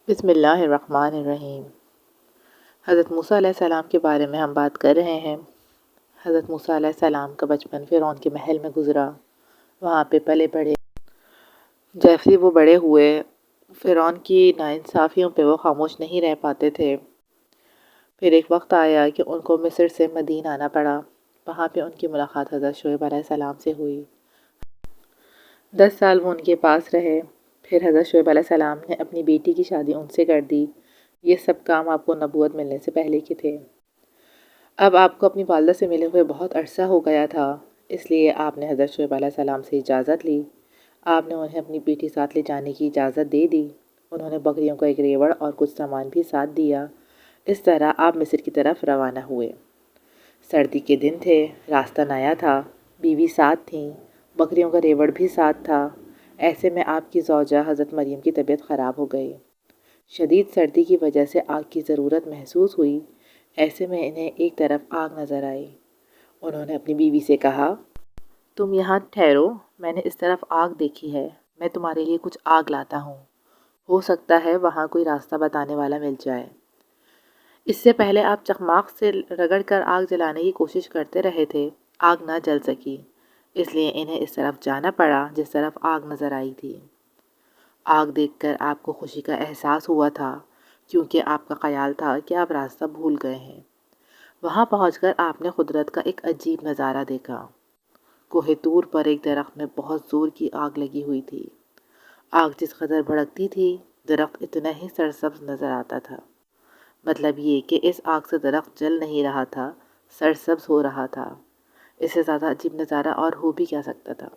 بسم اللہ الرحمن الرحیم۔ حضرت موسیٰ علیہ السلام کے بارے میں ہم بات کر رہے ہیں۔ حضرت موسیٰ علیہ السلام کا بچپن فرعون کے محل میں گزرا، وہاں پہ پلے بڑھے۔ جیسے وہ بڑے ہوئے، فرعون کی ناانصافیوں پہ وہ خاموش نہیں رہ پاتے تھے۔ پھر ایک وقت آیا کہ ان کو مصر سے مدین آنا پڑا۔ وہاں پہ ان کی ملاقات حضرت شعیب علیہ السلام سے ہوئی۔ 10 سال وہ ان کے پاس رہے۔ پھر حضرت شعیب علیہ السلام نے اپنی بیٹی کی شادی ان سے کر دی۔ یہ سب کام آپ کو نبوت ملنے سے پہلے کے تھے۔ اب آپ کو اپنی والدہ سے ملے ہوئے بہت عرصہ ہو گیا تھا، اس لیے آپ نے حضرت شعیب علیہ السلام سے اجازت لی۔ آپ نے انہیں اپنی بیٹی ساتھ لے جانے کی اجازت دے دی۔ انہوں نے بکریوں کا ایک ریوڑ اور کچھ سامان بھی ساتھ دیا۔ اس طرح آپ مصر کی طرف روانہ ہوئے۔ سردی کے دن تھے، راستہ نیا تھا، بیوی ساتھ تھیں، بکریوں کا ریوڑ بھی ساتھ تھا۔ ایسے میں آپ کی زوجہ حضرت مریم کی طبیعت خراب ہو گئی۔ شدید سردی کی وجہ سے آگ کی ضرورت محسوس ہوئی۔ ایسے میں انہیں ایک طرف آگ نظر آئی۔ انہوں نے اپنی بیوی سے کہا، تم یہاں ٹھہرو، میں نے اس طرف آگ دیکھی ہے، میں تمہارے لیے کچھ آگ لاتا ہوں۔ ہو سکتا ہے وہاں کوئی راستہ بتانے والا مل جائے۔ اس سے پہلے آپ چخماق سے رگڑ کر آگ جلانے کی کوشش کرتے رہے تھے، آگ نہ جل سکی، اس لیے انہیں اس طرف جانا پڑا جس طرف آگ نظر آئی تھی۔ آگ دیکھ کر آپ کو خوشی کا احساس ہوا تھا، کیونکہ آپ کا خیال تھا کہ آپ راستہ بھول گئے ہیں۔ وہاں پہنچ کر آپ نے قدرت کا ایک عجیب نظارہ دیکھا۔ کوہ طور پر ایک درخت میں بہت زور کی آگ لگی ہوئی تھی۔ آگ جس قدر بھڑکتی تھی، درخت اتنا ہی سرسبز نظر آتا تھا۔ مطلب یہ کہ اس آگ سے درخت جل نہیں رہا تھا، سرسبز ہو رہا تھا۔ اس سے زیادہ عجیب نظارہ اور ہو بھی کیا سکتا تھا؟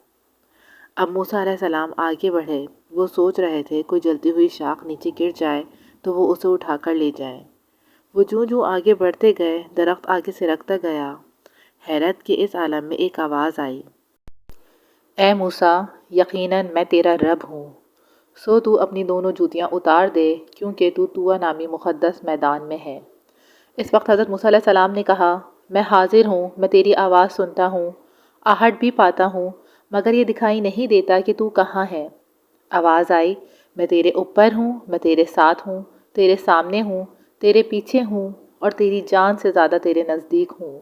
اب موسیٰ علیہ السلام آگے بڑھے۔ وہ سوچ رہے تھے کوئی جلتی ہوئی شاخ نیچے گر جائے تو وہ اسے اٹھا کر لے جائیں۔ وہ جوں آگے بڑھتے گئے، درخت آگے سرکتا گیا۔ حیرت کے اس عالم میں ایک آواز آئی، اے موسیٰ، یقیناً میں تیرا رب ہوں، سو تو اپنی دونوں جوتیاں اتار دے، کیونکہ تو طوٰ نامی مقدس میدان میں ہے۔ اس وقت حضرت موسیٰ علیہ السلام نے کہا، میں حاضر ہوں، میں تیری آواز سنتا ہوں، آہٹ بھی پاتا ہوں، مگر یہ دکھائی نہیں دیتا کہ تو کہاں ہے۔ آواز آئی، میں تیرے اوپر ہوں، میں تیرے ساتھ ہوں، تیرے سامنے ہوں، تیرے پیچھے ہوں، اور تیری جان سے زیادہ تیرے نزدیک ہوں۔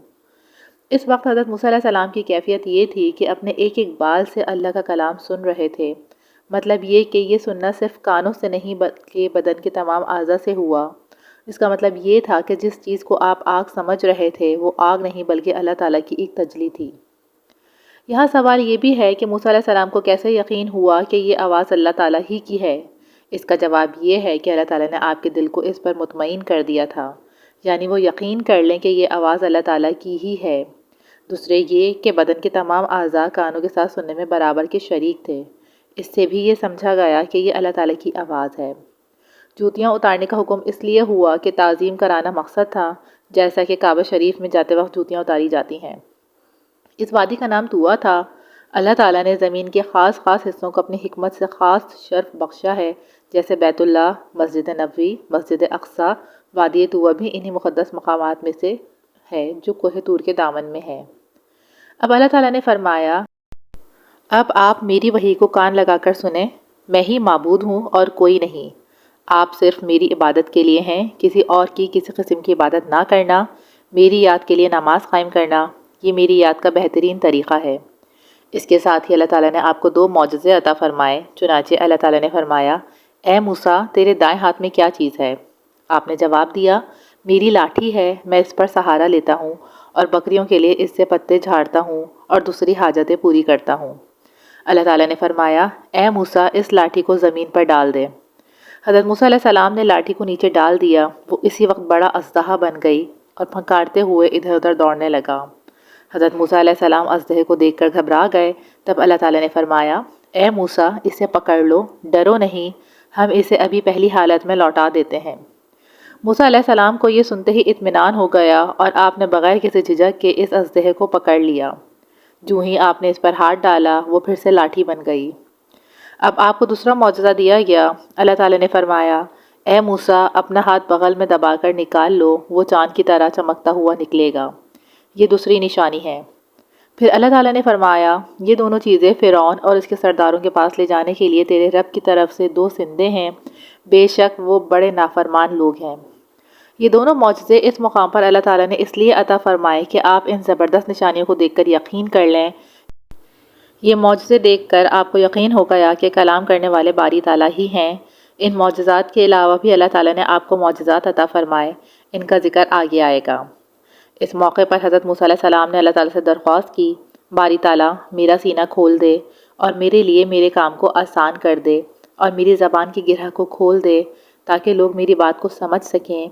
اس وقت حضرت موسیٰ علیہ السلام کی کیفیت یہ تھی کہ اپنے ایک ایک بال سے اللہ کا کلام سن رہے تھے۔ مطلب یہ کہ یہ سننا صرف کانوں سے نہیں بلکہ بدن کے تمام اعضاء سے ہوا۔ اس کا مطلب یہ تھا کہ جس چیز کو آپ آگ سمجھ رہے تھے وہ آگ نہیں بلکہ اللہ تعالیٰ کی ایک تجلی تھی۔ یہاں سوال یہ بھی ہے کہ موسیٰ علیہ السلام کو کیسے یقین ہوا کہ یہ آواز اللہ تعالیٰ ہی کی ہے؟ اس کا جواب یہ ہے کہ اللہ تعالیٰ نے آپ کے دل کو اس پر مطمئن کر دیا تھا، یعنی وہ یقین کر لیں کہ یہ آواز اللہ تعالیٰ کی ہی ہے۔ دوسرے یہ کہ بدن کے تمام اعضاء کانوں کے ساتھ سننے میں برابر کے شریک تھے۔ اس سے بھی یہ سمجھا گیا کہ یہ اللہ تعالیٰ کی آواز ہے۔ جوتیاں اتارنے کا حکم اس لیے ہوا کہ تعظیم کرانا مقصد تھا، جیسا کہ کعبہ شریف میں جاتے وقت جوتیاں اتاری جاتی ہیں۔ اس وادی کا نام طوٰ تھا۔ اللہ تعالیٰ نے زمین کے خاص حصوں کو اپنی حکمت سے خاص شرف بخشا ہے، جیسے بیت اللہ، مسجد نبوی، مسجد اقصیٰ۔ وادی طوٰ بھی انہی مقدس مقامات میں سے ہے جو کوہ طور کے دامن میں ہے۔ اب اللہ تعالیٰ نے فرمایا، اب آپ میری وحی کو کان لگا کر سنیں، میں ہی معبود ہوں اور کوئی نہیں۔ آپ صرف میری عبادت کے لیے ہیں، کسی اور کی کسی قسم کی عبادت نہ کرنا، میری یاد کے لیے نماز قائم کرنا، یہ میری یاد کا بہترین طریقہ ہے۔ اس کے ساتھ ہی اللہ تعالیٰ نے آپ کو 2 معجزے عطا فرمائے۔ چنانچہ اللہ تعالیٰ نے فرمایا، اے موسیٰ، تیرے دائیں ہاتھ میں کیا چیز ہے؟ آپ نے جواب دیا، میری لاٹھی ہے، میں اس پر سہارا لیتا ہوں اور بکریوں کے لیے اس سے پتے جھاڑتا ہوں اور دوسری حاجتیں پوری کرتا ہوں۔ اللہ تعالیٰ نے فرمایا، اے موسیٰ، اس لاٹھی کو زمین پر ڈال دے۔ حضرت موسیٰ علیہ السلام نے لاٹھی کو نیچے ڈال دیا۔ وہ اسی وقت بڑا اژدہا بن گئی اور پھنکارتے ہوئے ادھر ادھر دوڑنے لگا۔ حضرت موسیٰ علیہ السلام اژدہے کو دیکھ کر گھبرا گئے۔ تب اللہ تعالیٰ نے فرمایا، اے موسیٰ، اسے پکڑ لو، ڈرو نہیں، ہم اسے ابھی پہلی حالت میں لوٹا دیتے ہیں۔ موسیٰ علیہ السلام کو یہ سنتے ہی اطمینان ہو گیا اور آپ نے بغیر کسی جھجک کے اس اژدہے کو پکڑ لیا۔ جوں ہی آپ نے اس پر ہاتھ ڈالا، وہ پھر سے لاٹھی بن گئی۔ اب آپ کو دوسرا معجزہ دیا گیا۔ اللہ تعالیٰ نے فرمایا، اے موسیٰ، اپنا ہاتھ بغل میں دبا کر نکال لو، وہ چاند کی طرح چمکتا ہوا نکلے گا۔ یہ دوسری نشانی ہے۔ پھر اللہ تعالیٰ نے فرمایا یہ دونوں چیزیں فرعون اور اس کے سرداروں کے پاس لے جانے کے لیے تیرے رب کی طرف سے 2 سندیں ہیں، بے شک وہ بڑے نافرمان لوگ ہیں۔ یہ دونوں معجزے اس مقام پر اللہ تعالیٰ نے اس لیے عطا فرمائے کہ آپ ان زبردست نشانیوں کو دیکھ کر یقین کر لیں۔ یہ معجزے دیکھ کر آپ کو یقین ہو گیا کہ کلام کرنے والے باری تعالیٰ ہی ہیں۔ ان معجزات کے علاوہ بھی اللہ تعالیٰ نے آپ کو معجزات عطا فرمائے، ان کا ذکر آگے آئے گا۔ اس موقع پر حضرت موسیٰ علیہ السلام نے اللہ تعالیٰ سے درخواست کی، باری تعالیٰ میرا سینہ کھول دے اور میرے لیے میرے کام کو آسان کر دے اور میری زبان کی گرہ کو کھول دے تاکہ لوگ میری بات کو سمجھ سکیں،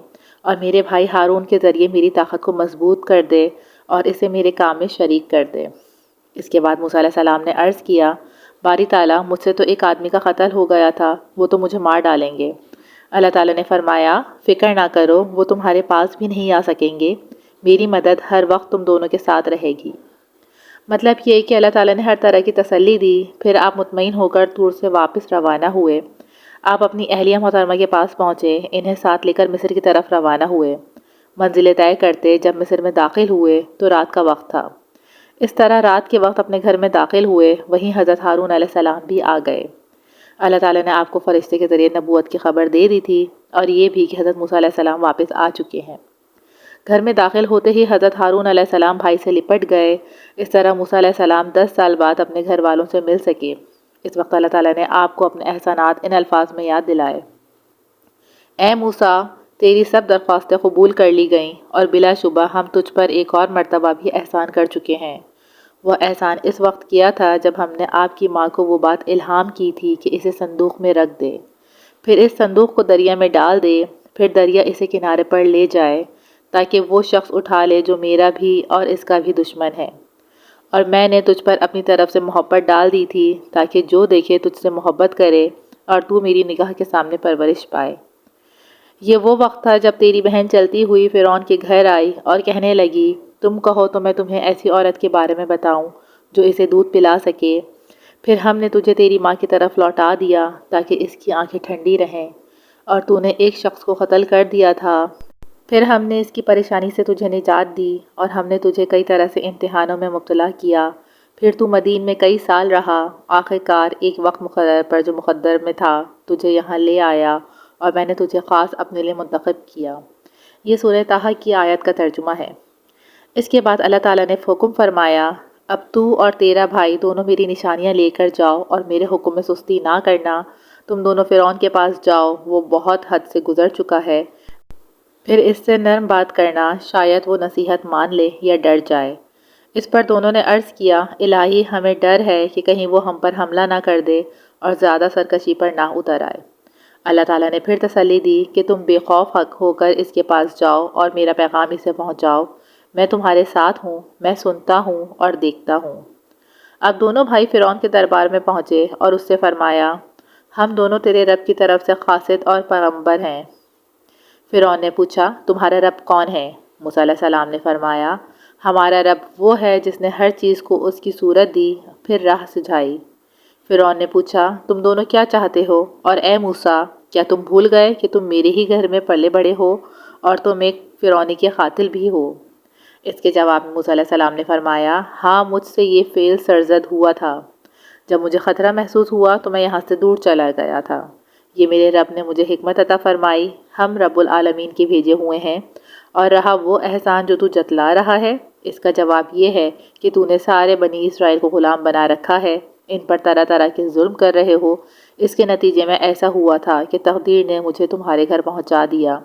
اور میرے بھائی ہارون کے ذریعے میری طاقت کو مضبوط کر دے اور اسے میرے کام میں شریک کر دے۔ اس کے بعد موسیٰ علیہ السلام نے عرض کیا، باری تعالیٰ مجھ سے تو ایک آدمی کا قتل ہو گیا تھا، وہ تو مجھے مار ڈالیں گے۔ اللہ تعالیٰ نے فرمایا فکر نہ کرو، وہ تمہارے پاس بھی نہیں آ سکیں گے، میری مدد ہر وقت تم دونوں کے ساتھ رہے گی۔ مطلب یہ کہ اللہ تعالیٰ نے ہر طرح کی تسلی دی۔ پھر آپ مطمئن ہو کر طور سے واپس روانہ ہوئے۔ آپ اپنی اہلیہ محترمہ کے پاس پہنچے، انہیں ساتھ لے کر مصر کی طرف روانہ ہوئے۔ منزلیں طے کرتے جب مصر میں داخل ہوئے تو رات کا وقت تھا۔ اس طرح رات کے وقت اپنے گھر میں داخل ہوئے، وہیں حضرت ہارون علیہ السلام بھی آ گئے۔ اللہ تعالیٰ نے آپ کو فرشتے کے ذریعے نبوت کی خبر دے دی تھی، اور یہ بھی کہ حضرت موسیٰ علیہ السلام واپس آ چکے ہیں۔ گھر میں داخل ہوتے ہی حضرت ہارون علیہ السلام بھائی سے لپٹ گئے۔ اس طرح موسیٰ علیہ السلام 10 سال بعد اپنے گھر والوں سے مل سکے۔ اس وقت اللہ تعالیٰ نے آپ کو اپنے احسانات ان الفاظ میں یاد دلائے، اے موسیٰ تیری سب درخواستیں قبول کر لی گئیں، اور بلا شبہ ہم تجھ پر ایک اور مرتبہ بھی احسان کر چکے ہیں۔ وہ احسان اس وقت کیا تھا جب ہم نے آپ کی ماں کو وہ بات الہام کی تھی کہ اسے صندوق میں رکھ دے، پھر اس صندوق کو دریا میں ڈال دے، پھر دریا اسے کنارے پر لے جائے تاکہ وہ شخص اٹھا لے جو میرا بھی اور اس کا بھی دشمن ہے۔ اور میں نے تجھ پر اپنی طرف سے محبت ڈال دی تھی تاکہ جو دیکھے تجھ سے محبت کرے اور تو میری نگاہ کے سامنے پرورش پائے۔ یہ وہ وقت تھا جب تیری بہن چلتی ہوئی فرعون کے گھر آئی اور کہنے لگی، تم کہو تو میں تمہیں ایسی عورت کے بارے میں بتاؤں جو اسے دودھ پلا سکے۔ پھر ہم نے تجھے تیری ماں کی طرف لوٹا دیا تاکہ اس کی آنکھیں ٹھنڈی رہیں، اور تو نے ایک شخص کو قتل کر دیا تھا۔ پھر ہم نے اس کی پریشانی سے تجھے نجات دی، اور ہم نے تجھے کئی طرح سے امتحانوں میں مبتلا کیا۔ پھر تو مدین میں کئی سال رہا، آخر کار ایک وقت مقرر پر جو مقدر میں تھا تجھے یہاں لے آیا، اور میں نے تجھے خاص اپنے لیے منتخب کیا۔ یہ سورہ طٰہٰ کی آیت کا ترجمہ ہے۔ اس کے بعد اللہ تعالیٰ نے حکم فرمایا، اب تو اور تیرا بھائی دونوں میری نشانیاں لے کر جاؤ اور میرے حکم میں سستی نہ کرنا۔ تم دونوں فرعون کے پاس جاؤ، وہ بہت حد سے گزر چکا ہے، پھر اس سے نرم بات کرنا، شاید وہ نصیحت مان لے یا ڈر جائے۔ اس پر دونوں نے عرض کیا، الہی ہمیں ڈر ہے کہ کہیں وہ ہم پر حملہ نہ کر دے اور زیادہ سرکشی پر نہ اتر آئے۔ اللہ تعالیٰ نے پھر تسلی دی کہ تم بے خوف حق ہو کر اس کے پاس جاؤ اور میرا پیغام اسے پہنچاؤ، میں تمہارے ساتھ ہوں، میں سنتا ہوں اور دیکھتا ہوں۔ اب دونوں بھائی فرعون کے دربار میں پہنچے اور اس سے فرمایا، ہم دونوں تیرے رب کی طرف سے قاصد اور پیغمبر ہیں۔ فرعون نے پوچھا، تمہارا رب کون ہے؟ موسیٰ علیہ السلام نے فرمایا، ہمارا رب وہ ہے جس نے ہر چیز کو اس کی صورت دی، پھر راہ سجھائی۔ فرعون نے پوچھا، تم دونوں کیا چاہتے ہو؟ اور اے موسیٰ کیا تم بھول گئے کہ تم میرے ہی گھر میں پلے بڑے ہو اور تم ایک فرعونی کے قاتل بھی ہو؟ اس کے جواب میں موسیٰ علیہ السلام نے فرمایا، ہاں مجھ سے یہ فعل سرزد ہوا تھا۔ جب مجھے خطرہ محسوس ہوا تو میں یہاں سے دور چلا گیا تھا۔ یہ میرے رب نے مجھے حکمت عطا فرمائی، ہم رب العالمین کے بھیجے ہوئے ہیں، اور رہا وہ احسان جو تو جتلا رہا ہے، اس کا جواب یہ ہے کہ تو نے سارے بنی اسرائیل کو غلام بنا رکھا ہے، ان پر طرح طرح کے ظلم کر رہے ہو۔ اس کے نتیجے میں ایسا ہوا تھا کہ تقدیر نے مجھے تمہارے گھر پہنچا دیا،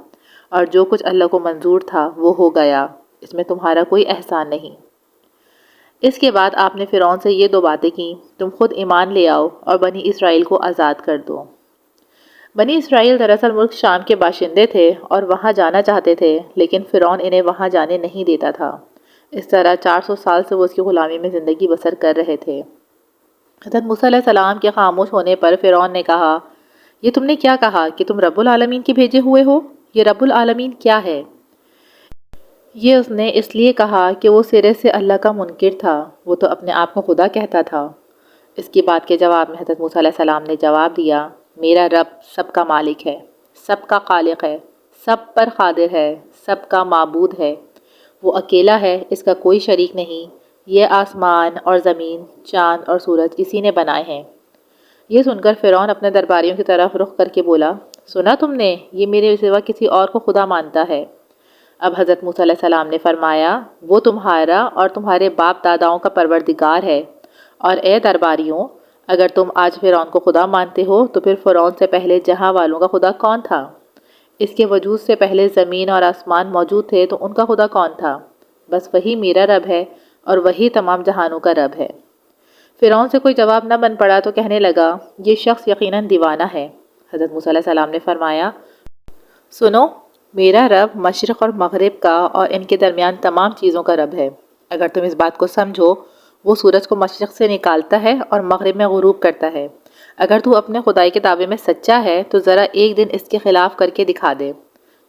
اور جو کچھ اللہ کو منظور تھا وہ ہو گیا، اس میں تمہارا کوئی احسان نہیں۔ اس کے بعد آپ نے فرعون سے یہ 2 باتیں کیں، تم خود ایمان لے آؤ اور بنی اسرائیل کو آزاد کر دو۔ بنی اسرائیل دراصل ملک شام کے باشندے تھے اور وہاں جانا چاہتے تھے، لیکن فرعون انہیں وہاں جانے نہیں دیتا تھا۔ اس طرح 400 سال سے وہ اس کی غلامی میں زندگی بسر کر رہے تھے۔ حضرت موسیٰ علیہ السلام کے خاموش ہونے پر فرعون نے کہا، یہ تم نے کیا کہا کہ تم رب العالمین کے بھیجے ہوئے ہو؟ یہ رب العالمین کیا ہے؟ یہ اس نے اس لیے کہا کہ وہ سرے سے اللہ کا منکر تھا، وہ تو اپنے آپ کو خدا کہتا تھا۔ اس کی بات کے جواب میں حضرت موسیٰ علیہ السلام نے جواب دیا، میرا رب سب کا مالک ہے، سب کا خالق ہے، سب پر قادر ہے، سب کا معبود ہے۔ وہ اکیلا ہے، اس کا کوئی شریک نہیں، یہ آسمان اور زمین، چاند اور سورج کسی نے بنائے ہیں۔ یہ سن کر فرعون اپنے درباریوں کی طرف رخ کر کے بولا، سنا تم نے؟ یہ میرے سوا کسی اور کو خدا مانتا ہے۔ اب حضرت موسیٰ علیہ السلام نے فرمایا، وہ تمہارا اور تمہارے باپ داداؤں کا پروردگار ہے، اور اے درباریوں، اگر تم آج فرعون کو خدا مانتے ہو تو پھر فرعون سے پہلے جہاں والوں کا خدا کون تھا؟ اس کے وجود سے پہلے زمین اور آسمان موجود تھے تو ان کا خدا کون تھا؟ بس وہی میرا رب ہے اور وہی تمام جہانوں کا رب ہے۔ فرعون سے کوئی جواب نہ بن پڑا تو کہنے لگا، یہ شخص یقیناً دیوانہ ہے۔ حضرت موسیٰ علیہ السلام نے فرمایا، سنو، میرا رب مشرق اور مغرب کا اور ان کے درمیان تمام چیزوں کا رب ہے۔ اگر تم اس بات کو سمجھو، وہ سورج کو مشرق سے نکالتا ہے اور مغرب میں غروب کرتا ہے۔ اگر تو اپنے خدائی کے دعوے میں سچا ہے تو ذرا ایک دن اس کے خلاف کر کے دکھا دے،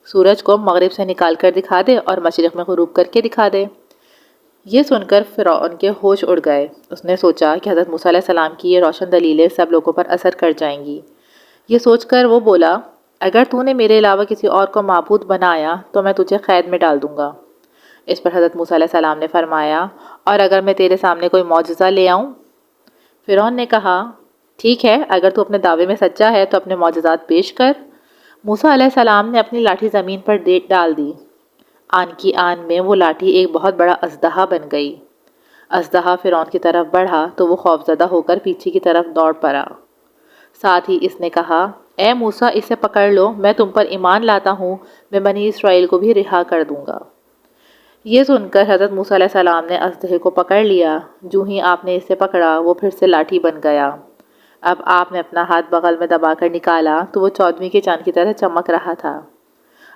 سورج کو مغرب سے نکال کر دکھا دے اور مشرق میں غروب کر کے دکھا دے۔ یہ سن کر فرعون کے ہوش اڑ گئے۔ اس نے سوچا کہ حضرت موسیٰ علیہ السلام کی یہ روشن دلیلیں سب لوگوں پر اثر کر جائیں گی۔ یہ سوچ کر وہ بولا، اگر تو نے میرے علاوہ کسی اور کو معبود بنایا تو میں تجھے قید میں ڈال دوں گا۔ اس پر حضرت موسیٰ علیہ السلام نے فرمایا، اور اگر میں تیرے سامنے کوئی معجزہ لے آؤں؟ فرعون نے کہا، ٹھیک ہے، اگر تو اپنے دعوے میں سچا ہے تو اپنے معجزات پیش کر۔ موسیٰ علیہ السلام نے اپنی لاٹھی زمین پر ڈال دی۔ آن کی آن میں وہ لاٹھی ایک بہت بڑا اژدہا بن گئی۔ اژدہا فرعون کی طرف بڑھا تو وہ خوفزدہ ہو کر پیچھے کی طرف دوڑ پڑا۔ ساتھ ہی اس نے کہا، اے موسیٰ، اسے پکڑ لو، میں تم پر ایمان لاتا ہوں، میں بنی اسرائیل کو بھی رہا کر دوں گا۔ یہ سن کر حضرت موسیٰ علیہ السلام نے اژدہے کو پکڑ لیا۔ جو ہی آپ نے اسے پکڑا وہ پھر سے لاٹھی بن گیا۔ اب آپ نے اپنا ہاتھ بغل میں دبا کر نکالا تو وہ 14ویں کے چاند کی طرح چمک رہا تھا۔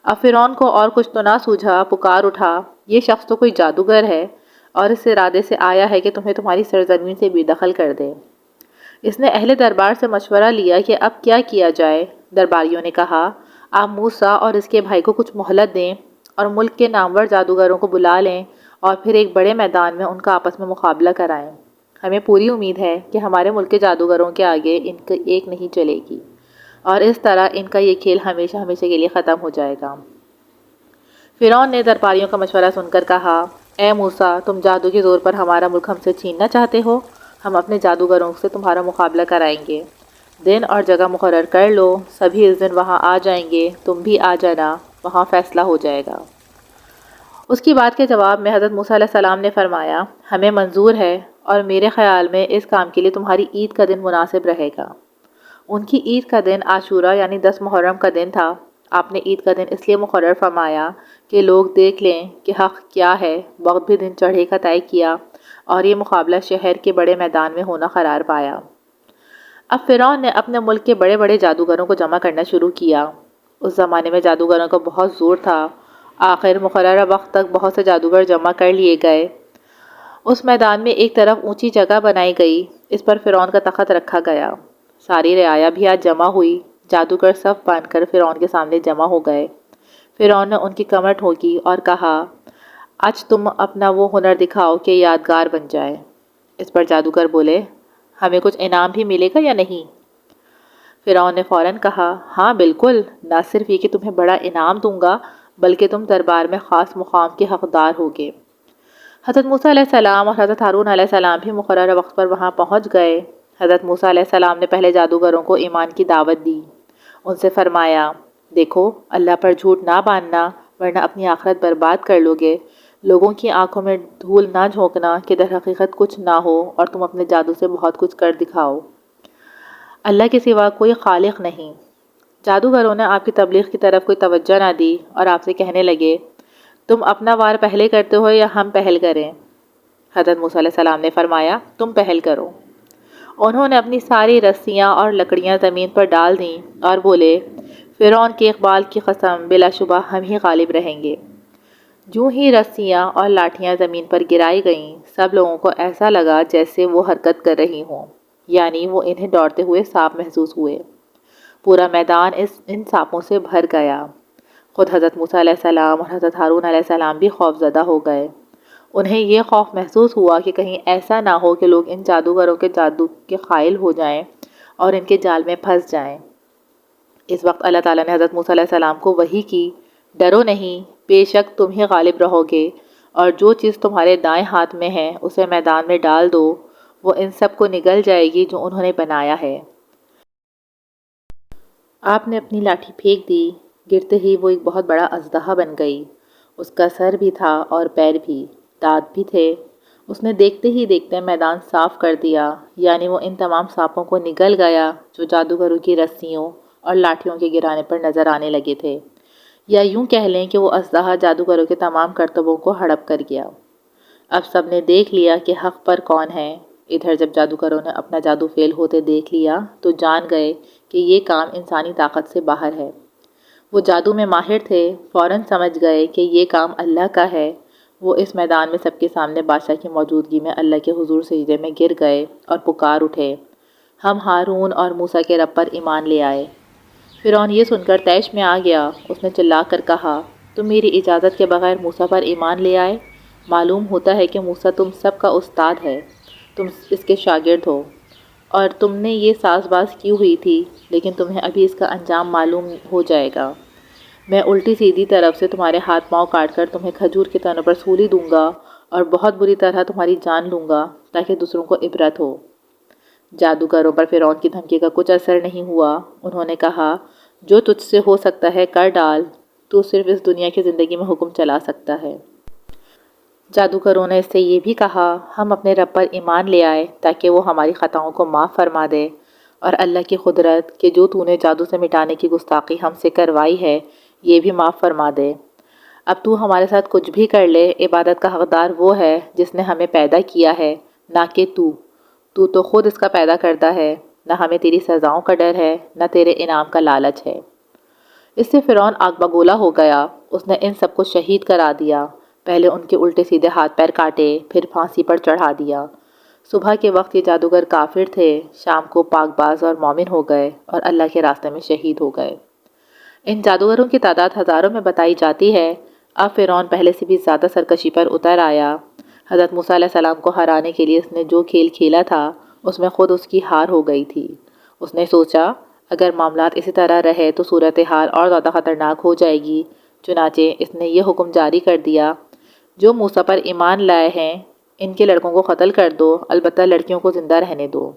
اب فرعون کو اور کچھ تو نہ سوجھا، پکار اٹھا، یہ شخص تو کوئی جادوگر ہے اور اس ارادے سے آیا ہے کہ تمہیں تمہاری سرزمین سے بے دخل کر دے۔ اس نے اہل دربار سے مشورہ لیا کہ اب کیا کیا جائے۔ درباریوں نے کہا، آپ موسیٰ اور اس کے بھائی کو کچھ مہلت دیں اور ملک کے نامور جادوگروں کو بلا لیں اور پھر ایک بڑے میدان میں ان کا آپس میں مقابلہ کرائیں۔ ہمیں پوری امید ہے کہ ہمارے ملک کے جادوگروں کے آگے ان کی ایک نہیں چلے گی اور اس طرح ان کا یہ کھیل ہمیشہ ہمیشہ کے لیے ختم ہو جائے گا۔ فرعون نے درباریوں کا مشورہ سن کر کہا، اے موسیٰ، تم جادو کے زور پر ہمارا ملک ہم سے چھیننا چاہتے ہو؟ ہم اپنے جادوگروں سے تمہارا مقابلہ کرائیں گے۔ دن اور جگہ مقرر کر لو، سبھی اس دن وہاں آ جائیں گے، تم بھی آ جانا، وہاں فیصلہ ہو جائے گا۔ اس کی بات کے جواب میں حضرت موسیٰ علیہ السلام نے فرمایا، ہمیں منظور ہے اور میرے خیال میں اس کام کے لیے تمہاری عید کا دن مناسب رہے گا۔ ان کی عید کا دن عاشورہ یعنی 10 محرم کا دن تھا۔ آپ نے عید کا دن اس لیے مقرر فرمایا کہ لوگ دیکھ لیں کہ حق کیا ہے۔ وقت بھی دن چڑھے کا طے کیا اور یہ مقابلہ شہر کے بڑے میدان میں ہونا قرار پایا۔ اب فرعون نے اپنے ملک کے بڑے بڑے جادوگروں کو جمع کرنا شروع کیا۔ اس زمانے میں جادوگروں کا بہت زور تھا۔ آخر مقررہ وقت تک بہت سے جادوگر جمع کر لیے گئے۔ اس میدان میں ایک طرف اونچی جگہ بنائی گئی، اس پر فرعون کا تخت رکھا گیا۔ ساری رعایا بھی آج جمع ہوئی۔ جادوگر صف باندھ کر فرعون کے سامنے جمع ہو گئے۔ فرعون نے ان کی کمر ٹھوکی اور کہا، آج تم اپنا وہ ہنر دکھاؤ کہ یادگار بن جائے۔ اس پر جادوگر بولے، ہمیں کچھ انعام بھی ملے گا یا نہیں؟ فرعون نے فوراً کہا، ہاں بالکل، نہ صرف یہ کہ تمہیں بڑا انعام دوں گا بلکہ تم دربار میں خاص مقام کے حقدار ہوگے۔ حضرت موسیٰ علیہ السلام اور حضرت ہارون علیہ السلام بھی مقررہ وقت پر وہاں پہنچ گئے۔ حضرت موسیٰ علیہ السلام نے پہلے جادوگروں کو ایمان کی دعوت دی۔ ان سے فرمایا، دیکھو، اللہ پر جھوٹ نہ باندھنا ورنہ اپنی آخرت برباد کر لو گے۔ لوگوں کی آنکھوں میں دھول نہ جھونکنا کہ در حقیقت کچھ نہ ہو اور تم اپنے جادو سے بہت کچھ کر دکھاؤ۔ اللہ کے سوا کوئی خالق نہیں۔ جادوگروں نے آپ کی تبلیغ کی طرف کوئی توجہ نہ دی اور آپ سے کہنے لگے، تم اپنا وار پہلے کرتے ہو یا ہم پہل کریں؟ حضرت موسیٰ علیہ السلام نے فرمایا، تم پہل کرو۔ انہوں نے اپنی ساری رسیاں اور لکڑیاں زمین پر ڈال دیں اور بولے، فرعون کے اقبال کی قسم، بلا شبہ ہم ہی غالب رہیں گے۔ جو ہی رسیاں اور لاٹھیاں زمین پر گرائی گئیں، سب لوگوں کو ایسا لگا جیسے وہ حرکت کر رہی ہوں، یعنی وہ انہیں دوڑتے ہوئے سانپ محسوس ہوئے۔ پورا میدان ان سانپوں سے بھر گیا۔ خود حضرت موسیٰ علیہ السلام اور حضرت ہارون علیہ السلام بھی خوفزدہ ہو گئے۔ انہیں یہ خوف محسوس ہوا کہ کہیں ایسا نہ ہو کہ لوگ ان جادوگروں کے جادو کے قائل ہو جائیں اور ان کے جال میں پھنس جائیں۔ اس وقت اللہ تعالیٰ نے حضرت موسیٰ علیہ السلام کو وحی کی، ڈرو نہیں، بے شک تم ہی غالب رہو گے اور جو چیز تمہارے دائیں ہاتھ میں ہے اسے میدان میں ڈال دو، وہ ان سب کو نگل جائے گی جو انہوں نے بنایا ہے۔ آپ نے اپنی لاٹھی پھینک دی، گرتے ہی وہ ایک بہت بڑا اژدہا بن گئی۔ اس کا سر بھی تھا اور پیر بھی، دانت بھی تھے۔ اس نے دیکھتے ہی دیکھتے میدان صاف کر دیا، یعنی وہ ان تمام سانپوں کو نگل گیا جو جادوگروں کی رسیوں اور لاٹھیوں کے گرانے پر نظر آنے لگے تھے، یا یوں کہہ لیں کہ وہ اژدہا جادوگروں کے تمام کرتبوں کو ہڑپ کر گیا۔ اب سب نے دیکھ لیا کہ حق پر کون ہے۔ ادھر جب جادوگروں نے اپنا جادو فیل ہوتے دیکھ لیا تو جان گئے کہ یہ کام انسانی طاقت سے باہر ہے۔ وہ جادو میں ماہر تھے، فوراً سمجھ گئے کہ یہ کام اللہ کا ہے۔ وہ اس میدان میں سب کے سامنے بادشاہ کی موجودگی میں اللہ کے حضور سجدے میں گر گئے اور پکار اٹھے، ہم ہارون اور موسیٰ کے رب پر ایمان لے آئے۔ فرعون یہ سن کر طیش میں آ گیا۔ اس نے چلا کر کہا، تم میری اجازت کے بغیر موسیٰ پر ایمان لے آئے؟ معلوم ہوتا ہے کہ موسیٰ تم سب کا استاد ہے، تم اس کے شاگرد ہو، اور تم نے یہ ساز باز کی ہوئی تھی، لیکن تمہیں ابھی اس کا انجام معلوم ہو جائے گا۔ میں الٹی سیدھی طرف سے تمہارے ہاتھ پاؤں کاٹ کر تمہیں کھجور کے تنوں پر سولی دوں گا اور بہت بری طرح تمہاری جان لوں گا تاکہ دوسروں کو عبرت ہو۔ جادوگروں پر فرعون کی دھمکی کا کچھ اثر نہیں ہوا۔ انہوں نے کہا، جو تجھ سے ہو سکتا ہے کر ڈال، تو صرف اس دنیا کی زندگی میں حکم چلا سکتا ہے۔ جادوگروں نے اس سے یہ بھی کہا، ہم اپنے رب پر ایمان لے آئے تاکہ وہ ہماری خطاؤں کو معاف فرما دے، اور اللہ کی قدرت کہ جو تو نے جادو سے مٹانے کی گستاخی ہم سے کروائی ہے یہ بھی معاف فرما دے۔ اب تو ہمارے ساتھ کچھ بھی کر لے، عبادت کا حقدار وہ ہے جس نے ہمیں پیدا کیا ہے، نہ کہ تو خود اس کا پیدا کرتا ہے۔ نہ ہمیں تیری سزاؤں کا ڈر ہے، نہ تیرے انعام کا لالچ ہے۔ اس سے فرعون آگ بگولا ہو گیا۔ اس نے ان سب کو شہید کرا دیا، پہلے ان کے الٹے سیدھے ہاتھ پیر کاٹے، پھر پھانسی پر چڑھا دیا۔ صبح کے وقت یہ جادوگر کافر تھے، شام کو پاک باز اور مومن ہو گئے اور اللہ کے راستے میں شہید ہو گئے۔ ان جادوگروں کی تعداد ہزاروں میں بتائی جاتی ہے۔ اب فرعون پہلے سے بھی زیادہ سرکشی پر اتر آیا۔ حضرت موسیٰ علیہ السلام کو ہرانے کے لیے اس نے جو کھیل کھیلا تھا اس میں خود اس کی ہار ہو گئی تھی۔ اس نے سوچا، اگر معاملات اسی طرح رہے تو صورتحال اور زیادہ خطرناک ہو جائے گی۔ چنانچہ اس نے یہ حکم جاری کر دیا، جو موسیٰ پر ایمان لائے ہیں ان کے لڑکوں کو قتل کر دو، البتہ لڑکیوں کو زندہ رہنے دو۔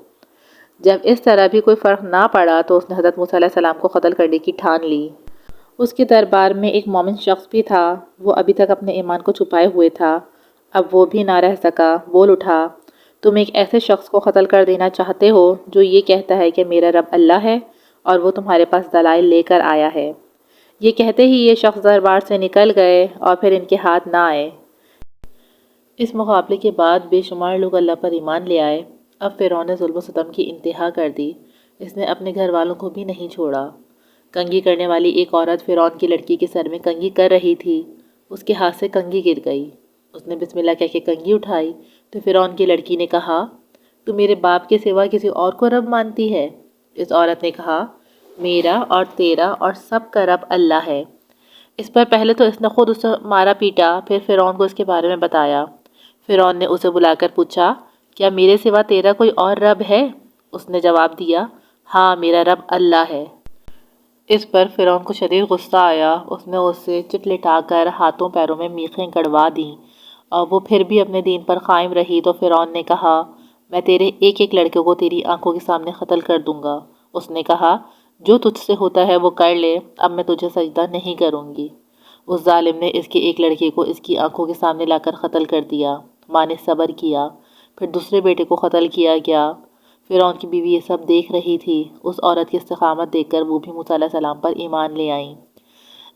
جب اس طرح بھی کوئی فرق نہ پڑا تو اس نے حضرت موسیٰ علیہ السلام کو قتل کرنے کی ٹھان لی۔ اس کے دربار میں ایک مومن شخص بھی تھا، وہ ابھی تک اپنے ایمان کو چھپائے ہوئے تھا۔ اب وہ بھی نہ رہ سکا، بول اٹھا، تم ایک ایسے شخص کو قتل کر دینا چاہتے ہو جو یہ کہتا ہے کہ میرا رب اللہ ہے اور وہ تمہارے پاس دلائل لے کر آیا ہے۔ یہ کہتے ہی یہ شخص دربار سے نکل گئے اور پھر ان کے ہاتھ نہ آئے۔ اس مقابلے کے بعد بے شمار لوگ اللہ پر ایمان لے آئے۔ اب فرعون نے ظلم و ستم کی انتہا کر دی۔ اس نے اپنے گھر والوں کو بھی نہیں چھوڑا۔ کنگھی کرنے والی ایک عورت فرعون کی لڑکی کے سر میں کنگھی کر رہی تھی۔ اس کے ہاتھ سے کنگھی گر گئی۔ اس نے بسم اللہ کہہ کے کنگھی اٹھائی تو فرعون کی لڑکی نے کہا، تو میرے باپ کے سوا کسی اور کو رب مانتی ہے؟ اس عورت نے کہا، میرا اور تیرا اور سب کا رب اللہ ہے۔ اس پر پہلے تو اس نے خود اسے مارا پیٹا، پھر فرعون کو اس کے بارے میں بتایا۔ فرعون نے اسے بلا کر پوچھا، کیا میرے سوا تیرا کوئی اور رب ہے؟ اس نے جواب دیا، ہاں میرا رب اللہ ہے۔ اس پر فرعون کو شدید غصہ آیا۔ اس نے اسے چٹ لٹا کر ہاتھوں پیروں میں میخیں گڑوا دیں، اور وہ پھر بھی اپنے دین پر قائم رہی تو فرعون نے کہا، میں تیرے ایک ایک لڑکے کو تیری آنکھوں کے سامنے قتل کر دوں گا۔ اس نے کہا، جو تجھ سے ہوتا ہے وہ کر لے، اب میں تجھے سجدہ نہیں کروں گی۔ اس ظالم نے اس کے ایک لڑکے کو اس کی آنکھوں کے سامنے لا کر قتل کر دیا۔ ماں نے صبر کیا، پھر دوسرے بیٹے کو قتل کیا گیا۔ فرعون کی بیوی یہ سب دیکھ رہی تھی۔ اس عورت کی استقامت دیکھ کر وہ بھی موسیٰ علیہ السلام پر ایمان لے آئیں۔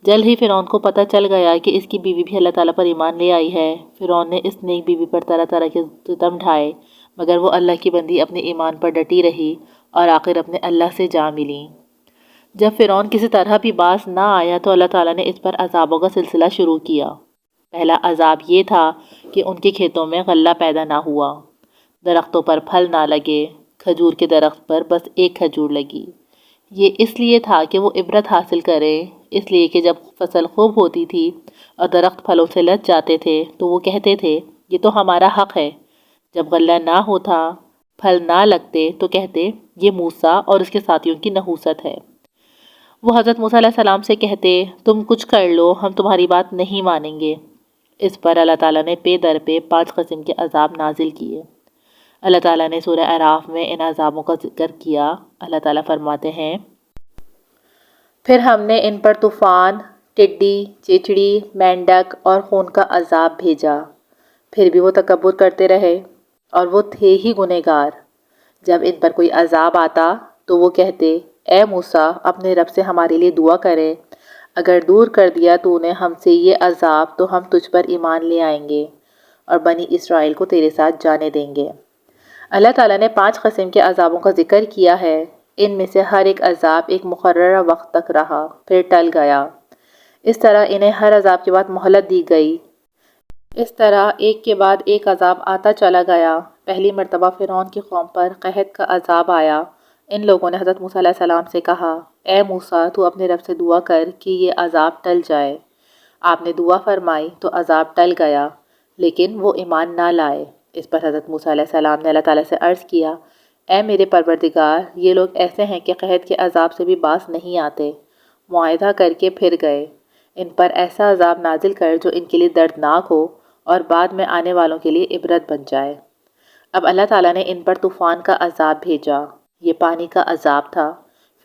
جلد ہی فرعون کو پتہ چل گیا کہ اس کی بیوی بھی اللہ تعالیٰ پر ایمان لے آئی ہے۔ فرعون نے اس نیک بیوی پر طرح طرح کے ستم ڈھائے، مگر وہ اللہ کی بندی اپنے ایمان پر ڈٹی رہی اور آخر اپنے اللہ سے جا ملی۔ جب فرعون کسی طرح بھی باز نہ آیا تو اللہ تعالیٰ نے اس پر عذابوں کا سلسلہ شروع کیا۔ پہلا عذاب یہ تھا کہ ان کے کھیتوں میں غلہ پیدا نہ ہوا، درختوں پر پھل نہ لگے، کھجور کے درخت پر بس ایک کھجور لگی۔ یہ اس لیے تھا کہ وہ عبرت حاصل کریں، اس لیے کہ جب فصل خوب ہوتی تھی اور درخت پھلوں سے لد جاتے تھے تو وہ کہتے تھے، یہ تو ہمارا حق ہے۔ جب غلہ نہ ہوتا، پھل نہ لگتے تو کہتے، یہ موسیٰ اور اس کے ساتھیوں کی نحوست ہے۔ وہ حضرت موسیٰ علیہ السلام سے کہتے، تم کچھ کر لو، ہم تمہاری بات نہیں مانیں گے۔ اس پر اللہ تعالیٰ نے پے در پے 5 قسم کے عذاب نازل کیے۔ اللہ تعالیٰ نے سورہ اعراف میں ان عذابوں کا ذکر کیا۔ اللہ تعالیٰ فرماتے ہیں، پھر ہم نے ان پر طوفان، ٹڈی، چیچڑی، مینڈک اور خون کا عذاب بھیجا، پھر بھی وہ تکبر کرتے رہے اور وہ تھے ہی گنہگار۔ جب ان پر کوئی عذاب آتا تو وہ کہتے، اے موسیٰ اپنے رب سے ہمارے لیے دعا کرے، اگر دور کر دیا تو نے ہم سے یہ عذاب تو ہم تجھ پر ایمان لے آئیں گے اور بنی اسرائیل کو تیرے ساتھ جانے دیں گے۔ اللہ تعالیٰ نے 5 قسم کے عذابوں کا ذکر کیا ہے۔ ان میں سے ہر ایک عذاب ایک مقررہ وقت تک رہا، پھر ٹل گیا۔ اس طرح انہیں ہر عذاب کے بعد مہلت دی گئی۔ اس طرح ایک کے بعد ایک عذاب آتا چلا گیا۔ پہلی مرتبہ فرعون کی قوم پر قحط کا عذاب آیا۔ ان لوگوں نے حضرت موسیٰ علیہ السلام سے کہا، اے موسیٰ تو اپنے رب سے دعا کر کہ یہ عذاب ٹل جائے۔ آپ نے دعا فرمائی تو عذاب ٹل گیا، لیکن وہ ایمان نہ لائے۔ اس پر حضرت موسیٰ علیہ السلام نے اللہ تعالیٰ سے عرض کیا، اے میرے پروردگار، یہ لوگ ایسے ہیں کہ قحط کے عذاب سے بھی باز نہیں آتے، معاہدہ کر کے پھر گئے۔ ان پر ایسا عذاب نازل کر جو ان کے لیے دردناک ہو اور بعد میں آنے والوں کے لیے عبرت بن جائے۔ اب اللہ تعالیٰ نے ان پر طوفان کا عذاب بھیجا۔ یہ پانی کا عذاب تھا۔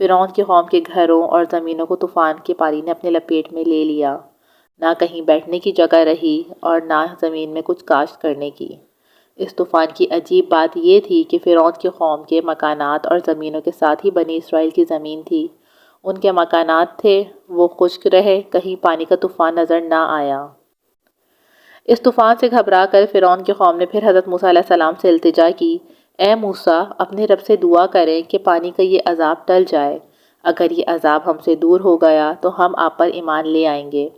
فرعون کی قوم کے گھروں اور زمینوں کو طوفان کے پانی نے اپنے لپیٹ میں لے لیا۔ نہ کہیں بیٹھنے کی جگہ رہی اور نہ زمین میں کچھ کاشت کرنے کی۔ اس طوفان کی عجیب بات یہ تھی کہ فرعون کی قوم کے مکانات اور زمینوں کے ساتھ ہی بنی اسرائیل کی زمین تھی۔ ان کے مکانات تھے، وہ خشک رہے، کہیں پانی کا طوفان نظر نہ آیا۔ اس طوفان سے گھبرا کر فرعون کی قوم نے پھر حضرت موسیٰ علیہ السلام سے التجا کی، اے موسیٰ اپنے رب سے دعا کریں کہ پانی کا یہ عذاب ٹل جائے۔ اگر یہ عذاب ہم سے دور ہو گیا تو ہم آپ پر ایمان لے آئیں گے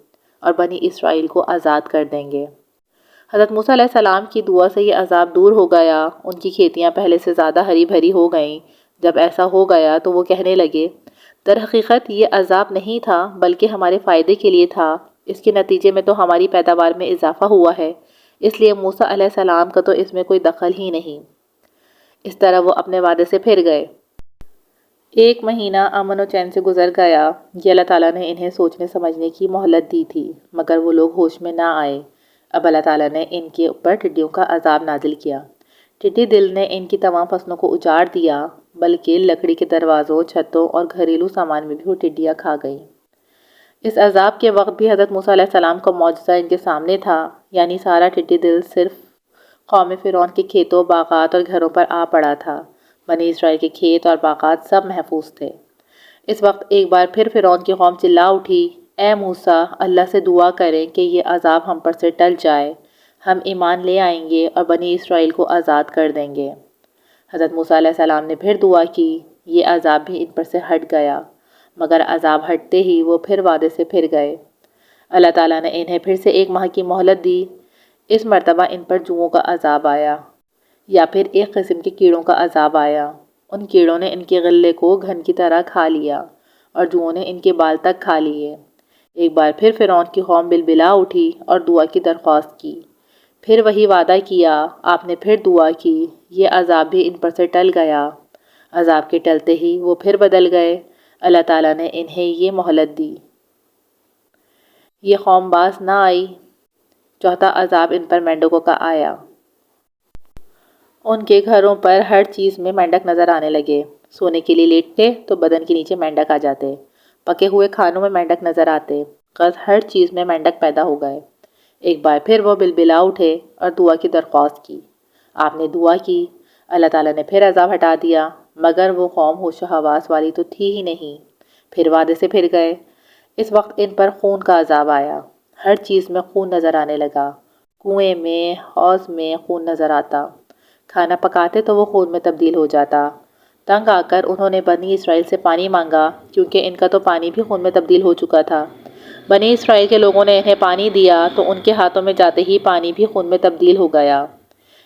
اور بنی اسرائیل کو آزاد کر دیں گے۔ حضرت موسیٰ علیہ السلام کی دعا سے یہ عذاب دور ہو گیا۔ ان کی کھیتیاں پہلے سے زیادہ ہری بھری ہو گئیں۔ جب ایسا ہو گیا تو وہ کہنے لگے، در حقیقت یہ عذاب نہیں تھا بلکہ ہمارے فائدے کے لیے تھا، اس کے نتیجے میں تو ہماری پیداوار میں اضافہ ہوا ہے، اس لیے موسیٰ علیہ السلام کا تو اس میں کوئی دخل ہی نہیں۔ اس طرح وہ اپنے وعدے سے پھر گئے۔ 1 مہینہ امن و چین سے گزر گیا۔ یہ اللہ تعالیٰ نے انہیں سوچنے سمجھنے کی مہلت دی تھی، مگر وہ لوگ ہوش میں نہ آئے۔ اب اللہ تعالیٰ نے ان کے اوپر ٹڈیوں کا عذاب نازل کیا۔ ٹڈی دل نے ان کی تمام فصلوں کو اجاڑ دیا، بلکہ لکڑی کے دروازوں، چھتوں اور گھریلو سامان میں بھی وہ ٹڈیاں کھا گئیں۔ اس عذاب کے وقت بھی حضرت موسیٰ علیہ السلام کا معجزہ ان کے سامنے تھا، یعنی سارا ٹڈی دل صرف قوم فرعون کے کھیتوں، باغات اور گھروں پر آ پڑا تھا۔ بنی اسرائیل کے کھیت اور باغات سب محفوظ تھے۔ اس وقت ایک بار پھر فرعون کی قوم چلا اٹھی، اے موسیٰ اللہ سے دعا کریں کہ یہ عذاب ہم پر سے ٹل جائے، ہم ایمان لے آئیں گے اور بنی اسرائیل کو آزاد کر دیں گے۔ حضرت موسیٰ علیہ السلام نے پھر دعا کی، یہ عذاب بھی ان پر سے ہٹ گیا، مگر عذاب ہٹتے ہی وہ پھر وعدے سے پھر گئے۔ اللہ تعالیٰ نے انہیں پھر سے 1 ماہ کی مہلت دی۔ اس مرتبہ ان پر جوؤں کا عذاب آیا، یا پھر ایک قسم کے کیڑوں کا عذاب آیا۔ ان کیڑوں نے ان کے غلے کو گھن کی طرح کھا لیا اور جوؤں نے ان کے بال تک کھا لیے۔ ایک بار پھر فرعون کی قوم بلبلا اٹھی اور دعا کی درخواست کی۔ پھر وہی وعدہ کیا، آپ نے پھر دعا کی، یہ عذاب بھی ان پر سے ٹل گیا۔ عذاب کے ٹلتے ہی وہ پھر بدل گئے۔ اللہ تعالیٰ نے انہیں یہ مہلت دی۔ یہ قوم باز نہ آئی۔ 4تھا عذاب ان پر مینڈکوں کا آیا۔ ان کے گھروں پر ہر چیز میں مینڈک نظر آنے لگے۔ سونے کے لیے لیٹتے تو بدن کے نیچے مینڈک آ جاتے، پکے ہوئے کھانوں میں مینڈک نظر آتے، غرض ہر چیز میں مینڈک پیدا ہو گئے۔ ایک بار پھر وہ بلبلا اٹھے اور دعا کی درخواست کی۔ آپ نے دعا کی، اللہ تعالیٰ نے پھر عذاب ہٹا دیا، مگر وہ قوم ہوش و حواس والی تو تھی ہی نہیں، پھر وعدے سے پھر گئے۔ اس وقت ان پر خون کا عذاب آیا۔ ہر چیز میں خون نظر آنے لگا، کنویں میں، حوض میں خون نظر آتا، کھانا پکاتے تو وہ خون میں تبدیل ہو جاتا۔ تنگ آ کر انہوں نے بنی اسرائیل سے پانی مانگا، کیونکہ ان کا تو پانی بھی خون میں تبدیل ہو چکا تھا۔ بنی اسرائیل کے لوگوں نے انہیں پانی دیا تو ان کے ہاتھوں میں جاتے ہی پانی بھی خون میں تبدیل ہو گیا۔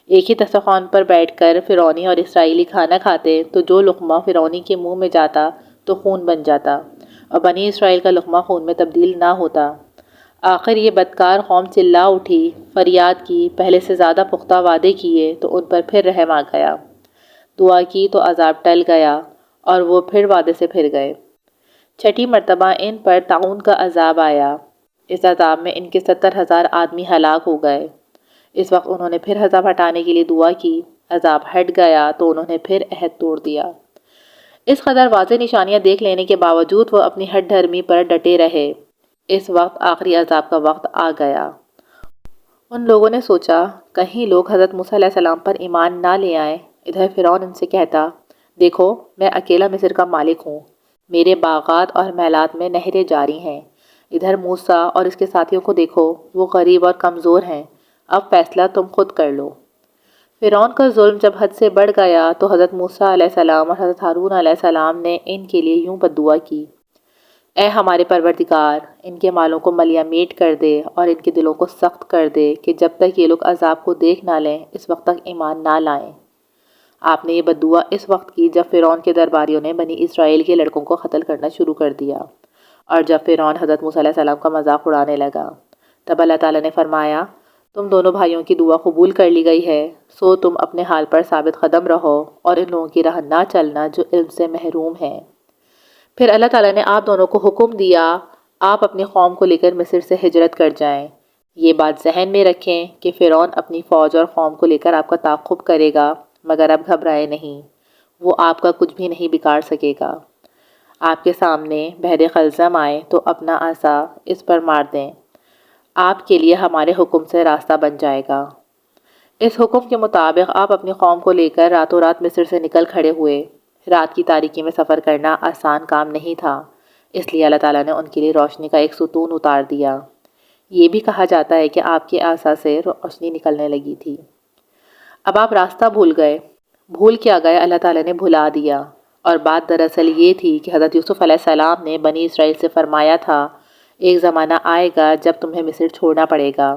ایک ہی دسترخوان پر بیٹھ کر فرعونی اور اسرائیلی کھانا کھاتے تو جو لقمہ فرعونی کے منہ میں جاتا تو خون بن جاتا اور بنی اسرائیل کا لقمہ خون میں تبدیل نہ ہوتا۔ آخر یہ بدکار قوم چلا اٹھی، فریاد کی، پہلے سے زیادہ پختہ وعدے کیے تو ان پر پھر رحم آ گیا۔ دعا کی تو عذاب ٹل گیا اور وہ پھر وعدے سے پھر گئے۔ 6ٹھی مرتبہ ان پر طاعون کا عذاب آیا۔ اس عذاب میں ان کے 70,000 آدمی ہلاک ہو گئے۔ اس وقت انہوں نے پھر عذاب ہٹانے کے لیے دعا کی۔ عذاب ہٹ گیا تو انہوں نے پھر عہد توڑ دیا۔ اس قدر واضح نشانیاں دیکھ لینے کے باوجود وہ اپنی ہٹ دھرمی پر ڈٹے رہے۔ اس وقت آخری عذاب کا وقت آ گیا۔ ان لوگوں نے سوچا کہیں لوگ حضرت موسیٰ علیہ السلام پر ایمان نہ لے آئیں۔ ادھر فرعون ان سے کہتا، دیکھو میں اکیلا مصر کا مالک ہوں، میرے باغات اور محلات میں نہریں جاری ہیں۔ ادھر موسیٰ اور اس کے ساتھیوں کو دیکھو، وہ غریب اور کمزور ہیں، اب فیصلہ تم خود کر لو۔ فرعون کا ظلم جب حد سے بڑھ گیا تو حضرت موسیٰ علیہ السلام اور حضرت ہارون علیہ السلام نے ان کے لیے یوں بد دعا کی، اے ہمارے پروردگار، ان کے مالوں کو ملیہ میٹ کر دے اور ان کے دلوں کو سخت کر دے کہ جب تک یہ لوگ عذاب کو دیکھ نہ لیں اس وقت تک ایمان نہ لائیں۔ آپ نے یہ بد دعا اس وقت کی جب فرعون کے درباریوں نے بنی اسرائیل کے لڑکوں کو قتل کرنا شروع کر دیا، اور جب فرعون حضرت موسیٰ علیہ السلام کا مذاق اڑانے لگا۔ تب اللہ تعالیٰ نے فرمایا، تم دونوں بھائیوں کی دعا قبول کر لی گئی ہے، سو تم اپنے حال پر ثابت قدم رہو اور ان لوگوں کی راہ نہ چلنا جو علم سے محروم ہیں۔ پھر اللہ تعالیٰ نے آپ دونوں کو حکم دیا، آپ اپنی قوم کو لے کر مصر سے ہجرت کر جائیں۔ یہ بات ذہن میں رکھیں کہ فرعون اپنی فوج اور قوم کو لے کر آپ کا تعاقب کرے گا، مگر اب گھبرائے نہیں، وہ آپ کا کچھ بھی نہیں بگاڑ سکے گا۔ آپ کے سامنے بحر قلزم آئے تو اپنا عصا اس پر مار دیں، آپ کے لیے ہمارے حکم سے راستہ بن جائے گا۔ اس حکم کے مطابق آپ اپنی قوم کو لے کر راتوں رات مصر سے نکل کھڑے ہوئے۔ رات کی تاریکی میں سفر کرنا آسان کام نہیں تھا، اس لیے اللہ تعالیٰ نے ان کے لیے روشنی کا ایک ستون اتار دیا۔ یہ بھی کہا جاتا ہے کہ آپ کے عصا سے روشنی نکلنے لگی تھی۔ اب آپ راستہ بھول گئے۔ بھول کیا گئے، اللہ تعالیٰ نے بھلا دیا۔ اور بات دراصل یہ تھی کہ حضرت یوسف علیہ السلام نے بنی اسرائیل سے فرمایا تھا، ایک زمانہ آئے گا جب تمہیں مصر چھوڑنا پڑے گا،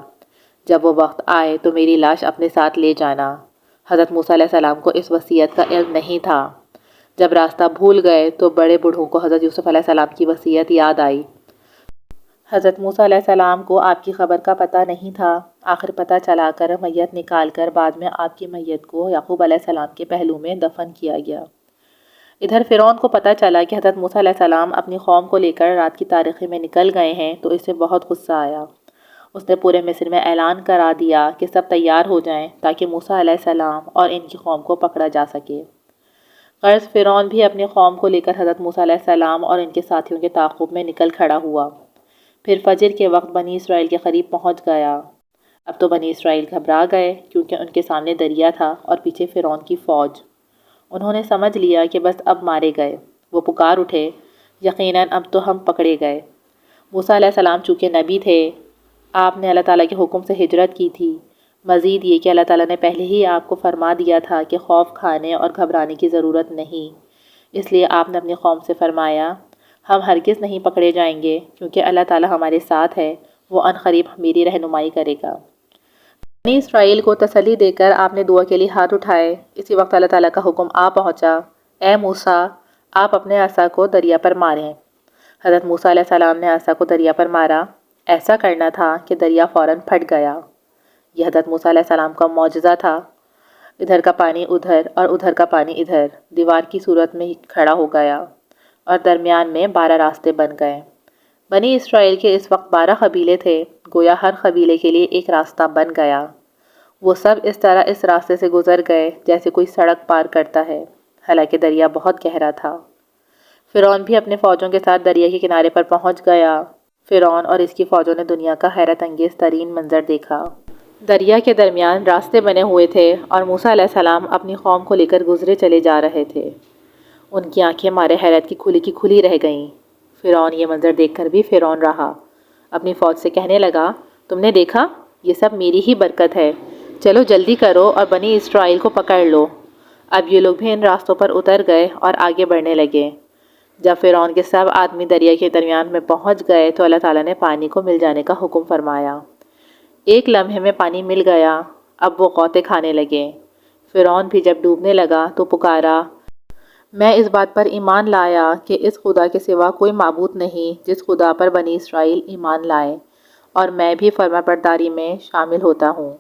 جب وہ وقت آئے تو میری لاش اپنے ساتھ لے جانا۔ حضرت موسیٰ علیہ السلام کو اس وصیت کا علم نہیں تھا۔ جب راستہ بھول گئے تو بڑے بوڑھوں کو حضرت یوسف علیہ السلام کی وصیت یاد آئی۔ حضرت موسیٰ علیہ السلام کو آپ کی خبر کا پتہ نہیں تھا۔ آخر پتہ چلا کر میت نکال کر بعد میں آپ کی میت کو یعقوب علیہ السلام کے پہلو میں دفن کیا گیا۔ ادھر فرعون کو پتہ چلا کہ حضرت موسیٰ علیہ السلام اپنی قوم کو لے کر رات کی تاریکی میں نکل گئے ہیں تو اسے بہت غصہ آیا۔ اس نے پورے مصر میں اعلان کرا دیا کہ سب تیار ہو جائیں تاکہ موسیٰ علیہ السلام اور ان کی قوم کو پکڑا جا سکے۔ غرض فرعون بھی اپنی قوم کو لے کر حضرت موسیٰ علیہ السلام اور ان کے ساتھیوں کے تعاقب میں نکل کھڑا ہوا۔ پھر فجر کے وقت بنی اسرائیل کے قریب پہنچ گیا۔ اب تو بنی اسرائیل گھبرا گئے کیونکہ ان کے سامنے دریا تھا اور پیچھے فرعون کی فوج۔ انہوں نے سمجھ لیا کہ بس اب مارے گئے۔ وہ پکار اٹھے، یقیناً اب تو ہم پکڑے گئے۔ موسیٰ علیہ السلام چونکہ نبی تھے، آپ نے اللہ تعالیٰ کے حکم سے ہجرت کی تھی۔ مزید یہ کہ اللہ تعالیٰ نے پہلے ہی آپ کو فرما دیا تھا کہ خوف کھانے اور گھبرانے کی ضرورت نہیں، اس لیے آپ نے اپنی قوم سے فرمایا، ہم ہرگز نہیں پکڑے جائیں گے کیونکہ اللہ تعالیٰ ہمارے ساتھ ہے، وہ عنقریب میری رہنمائی کرے گا۔ بنی اسرائیل کو تسلی دے کر آپ نے دعا کے لیے ہاتھ اٹھائے۔ اسی وقت اللہ تعالیٰ کا حکم آ پہنچا، اے موسیٰ، آپ اپنے عصا کو دریا پر ماریں۔ حضرت موسیٰ علیہ السلام نے عصا کو دریا پر مارا۔ ایسا کرنا تھا کہ دریا فوراً پھٹ گیا۔ یہ حضرت موسیٰ علیہ السلام کا معجزہ تھا۔ ادھر کا پانی ادھر اور ادھر کا پانی ادھر دیوار کی صورت میں کھڑا ہو گیا اور درمیان میں 12 راستے بن گئے۔ بنی اسرائیل کے اس وقت 12 قبیلے تھے، گویا ہر قبیلے کے لیے ایک راستہ بن گیا۔ وہ سب اس طرح اس راستے سے گزر گئے جیسے کوئی سڑک پار کرتا ہے، حالانکہ دریا بہت گہرا تھا۔ فرعون بھی اپنے فوجوں کے ساتھ دریا کے کنارے پر پہنچ گیا۔ فرعون اور اس کی فوجوں نے دنیا کا حیرت انگیز ترین منظر دیکھا۔ دریا کے درمیان راستے بنے ہوئے تھے اور موسیٰ علیہ السلام اپنی قوم کو لے کر گزرے چلے جا رہے تھے۔ ان کی آنکھیں مارے حیرت کی کھلی رہ گئیں۔ فرعون یہ منظر دیکھ کر بھی فرعون رہا۔ اپنی فوج سے کہنے لگا، تم نے دیکھا، یہ سب میری ہی برکت ہے، چلو جلدی کرو اور بنی اسرائیل کو پکڑ لو۔ اب یہ لوگ بھی ان راستوں پر اتر گئے اور آگے بڑھنے لگے۔ جب فرعون کے سب آدمی دریا کے درمیان میں پہنچ گئے تو اللہ تعالیٰ نے پانی کو مل جانے کا حکم فرمایا۔ ایک لمحے میں پانی مل گیا۔ اب وہ غوطے کھانے لگے۔ فرعون بھی جب ڈوبنے لگا تو پکارا، میں اس بات پر ایمان لایا کہ اس خدا کے سوا کوئی معبود نہیں جس خدا پر بنی اسرائیل ایمان لائے، اور میں بھی فرما برداری میں شامل ہوتا ہوں۔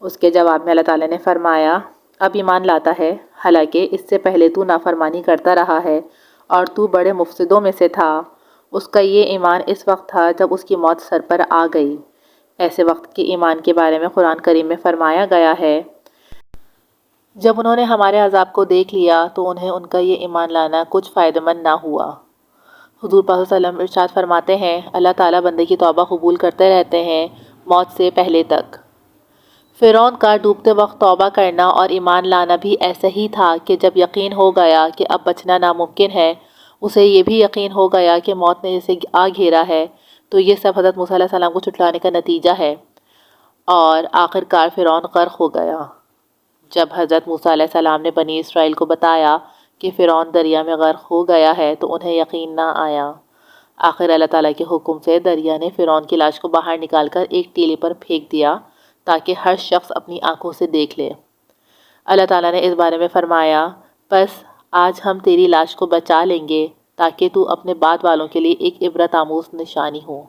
اس کے جواب میں اللہ تعالیٰ نے فرمایا، اب ایمان لاتا ہے، حالانکہ اس سے پہلے تو نافرمانی کرتا رہا ہے اور تو بڑے مفسدوں میں سے تھا۔ اس کا یہ ایمان اس وقت تھا جب اس کی موت سر پر آ گئی۔ ایسے وقت کے ایمان کے بارے میں قرآن کریم میں فرمایا گیا ہے، جب انہوں نے ہمارے عذاب کو دیکھ لیا تو انہیں ان کا یہ ایمان لانا کچھ فائدہ مند نہ ہوا۔ حضور پاک صلی اللہ علیہ وسلم ارشاد فرماتے ہیں، اللہ تعالیٰ بندے کی توبہ قبول کرتے رہتے ہیں موت سے پہلے تک۔ فرعون کا ڈوبتے وقت توبہ کرنا اور ایمان لانا بھی ایسا ہی تھا کہ جب یقین ہو گیا کہ اب بچنا ناممکن ہے، اسے یہ بھی یقین ہو گیا کہ موت نے جسے آ گھیرا ہے، تو یہ سب حضرت موسیٰ علیہ السلام کو چھٹلانے کا نتیجہ ہے، اور آخرکار فرعون غرق ہو گیا۔ جب حضرت موسیٰ علیہ السلام نے بنی اسرائیل کو بتایا کہ فرعون دریا میں غرق ہو گیا ہے تو انہیں یقین نہ آیا۔ آخر اللہ تعالیٰ کے حکم سے دریا نے فرعون کی لاش کو باہر نکال کر ایک ٹیلے پر پھینک دیا تاکہ ہر شخص اپنی آنکھوں سے دیکھ لے۔ اللہ تعالیٰ نے اس بارے میں فرمایا، پس آج ہم تیری لاش کو بچا لیں گے تاکہ تو اپنے بعد والوں کے لیے ایک عبرت آموز نشانی ہو۔